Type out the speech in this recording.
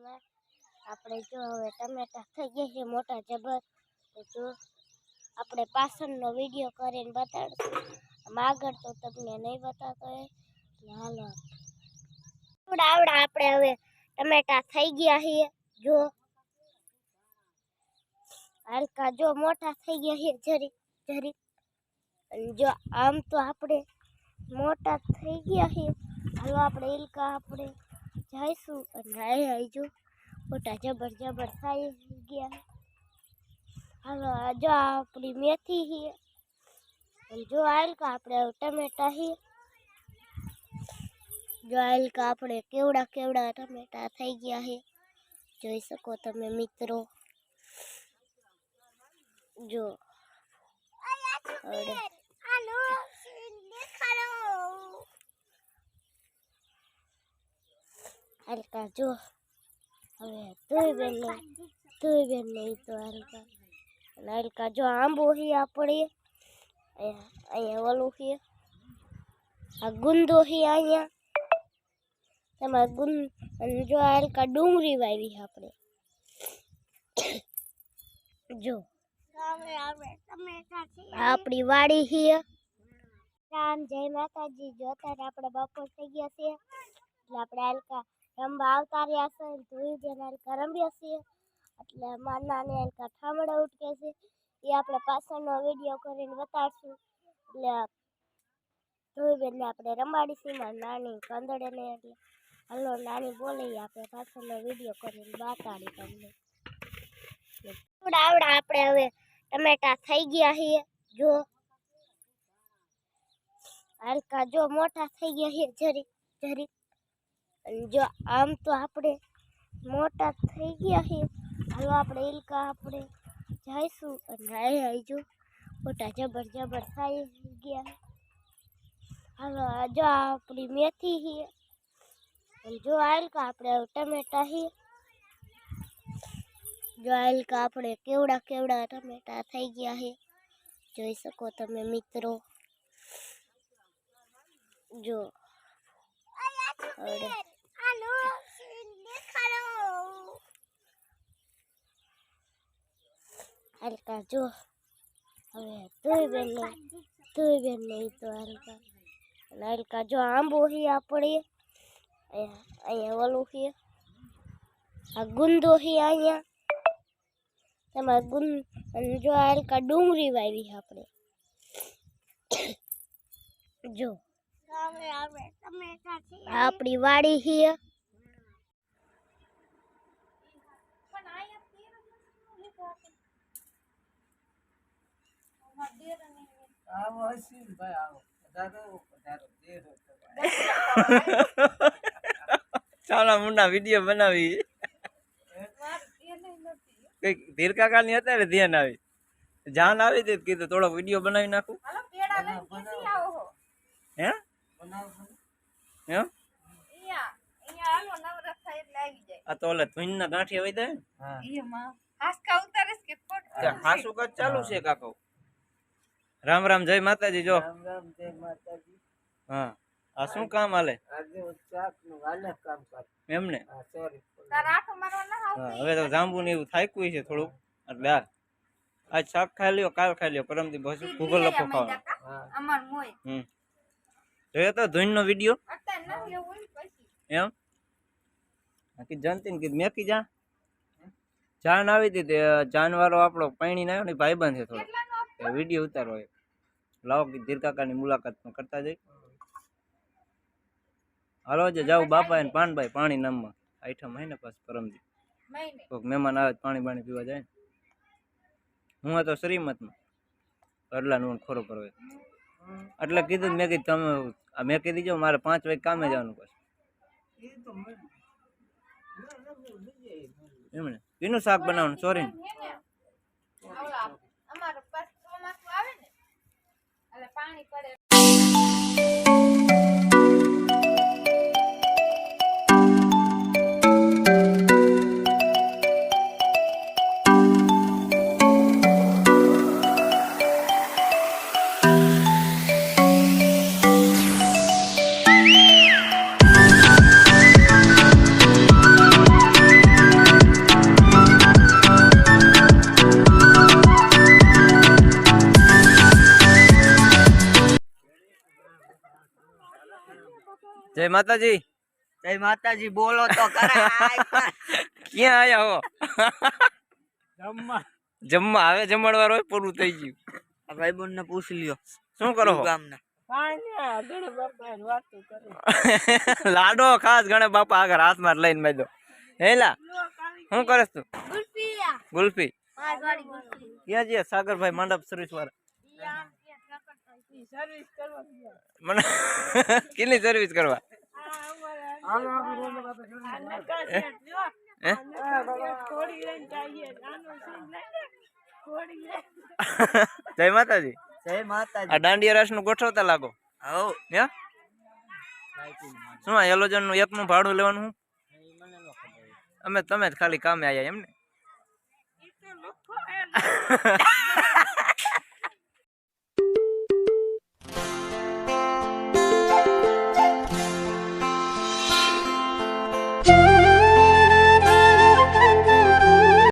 વિડીયોમાં આપણે જો હવે ટમેટા થઈ ગયા છે મોટા જબર. જો આપણે પાછળનો વિડીયો કરીને બતાડશું, આગળ તો તમને નહીં બતાવતો હોય. હાલો આવડા આપણે હવે ટમેટા થઈ ગયા છે. જો હલકા જો મોટા થઈ ગયા છે જરી જરી. જો આમ તો આપણે મોટા થઈ ગયા છે. હાલો આપણે ઇલકા આપણે જઈશું અને જો મોટા જબર જબર થઈ ગયા. હાલો જો આપણી મેથી છે. જો આલકા આપણે ટમેટા છે. જો આલકા આપણે કેવડા કેવડા ટમેટા થઈ ગયા છે, જોઈ શકો તમે મિત્રો. જો હલકા જો હવે તુંય બેન નહીં તો હલકા હલકા જો આંબો છે આપણે અહીંયા ઓલું છે, આ ગુંદો છે અહીંયા તેમાં જો હલકા ડુંગળી વાવી આપણે. જો આપણી વાડી છે. રામ જય માતાજી. જો અત્યારે આપણે બપોર થઈ ગયા છે એટલે આપણે હલકા રમવા આવતા રહ્યા છે. ધોઈ બેન હલકા રમ્યા છીએ એટલે મારા નાની હલકા ઠામડા ઉઠકે છે. એ આપણે પાછળનો વિડીયો કરીને બતાડશું. એટલે ધોઈ બેનને આપણે રમાડીશું મારા નાની કંદડે ને. એટલે હલો નાની બોલી આપણે પાછળનો વિડીયો કરીને બતાડી તમને. આવડા આપણે હવે ટમેટા થઈ ગયા છે. જો હલકા જો મોટા થઈ ગયા છે જરી જરી. જો આમ તો આપણે મોટા થઈ ગયા છે. હાલો આપણે ઇલકા આપણે જઈશું અને જો મોટા જબર જબર થઈ ગયા. હાલો જો આપણી મેથી છે. જો હલકા આપણે ટમેટા છે. જો હલકા આપણે કેવડા કેવડા ટમેટા થઈ ગયા છે, જોઈ શકો તમે મિત્રો. જો હલકા જો હવે તુંય બેન નહીં તો હલકા હલકા જો આંબો છે આપણે અહીંયા ઓલું છે, આ ગુંદો છે અહીંયા તેમાં જો હલકા ડુંગળી વાવી આપણે. જો આપણી વાડી છે. ચાલો મુંડા વિડીયો બનાવી. કઈક ધીર કાકા ની અત્યારે ધ્યાન આવી જાન આવી હતી કીધું થોડો વિડીયો બનાવી નાખું. હે આ તો ઓલા ધૂન ના ગાંઠિયા વઈ જાય હાસુ કાચ ચાલુ છે કાકો. રામ રામ જય માતાજી. જો હા આ શું કામ હાલે એમને? હવે તો જાંબુ ને એવું થાક્યું છે થોડુંક એટલે હાલ આજ શાક ખાઈ લ્યો, કાલ ખાઈ લ્યો, પરમથી બસ ભૂગોળ લખો ખાવાનો. જોયો તો ધૂન નો વિડીયો એમ જનતી ને કીધું મેકી જાન આવી હતી. જાન વાળો આપણો પૈણી ના આવ્યો ને ભાઈબંધ છે થોડો વિડીયો ઉતારો. લાવો કે ધીર કાકા ની મુલાકાત કરતા જઈ. હાલો જે જાવ બાપા ને પાનભાઈ પાણી નામમાં આઈટમ હોય ને પાછું પરમજી કોઈક મહેમાન આવે પાણી પાણી પીવા જાય. હું તો શ્રીમતમાં અડલા નું ખોરો કરો એટલે કીધું મેં કીધું તમે મેં કીધી જાઓ મારે 5 વાગે કામે જવાનું પછી એમને એનું શાક બનાવવાનું સોરી જય માતાજી. જય માતાજી બોલો તો કરાય. ક્યાં આયા હો? જમવા હવે જમણવાર હોય પૂરું થઈ ગયું. આ ભાઈબંધ ને પૂછી લ્યો શું કરો છો? ગામના લાડો ખાસ ગણે બાપા આગળ હાથમાં લઈને મેં દો. હેલા શું કરે તું? ગુલ્ફી ક્યાં જઈએ? સાગરભાઈ મંડપ સર્વિસ વાળા મને કેટલી સર્વિસ કરવા? જય માતાજી. જય માતાજી. આ દાંડિયા રાસ નું ગોઠવતા લાગો. હો હે શું આ એલોજન નું એકનું ભાડું લેવાનું? અમે તમે જ ખાલી કામે આયા એમ ને?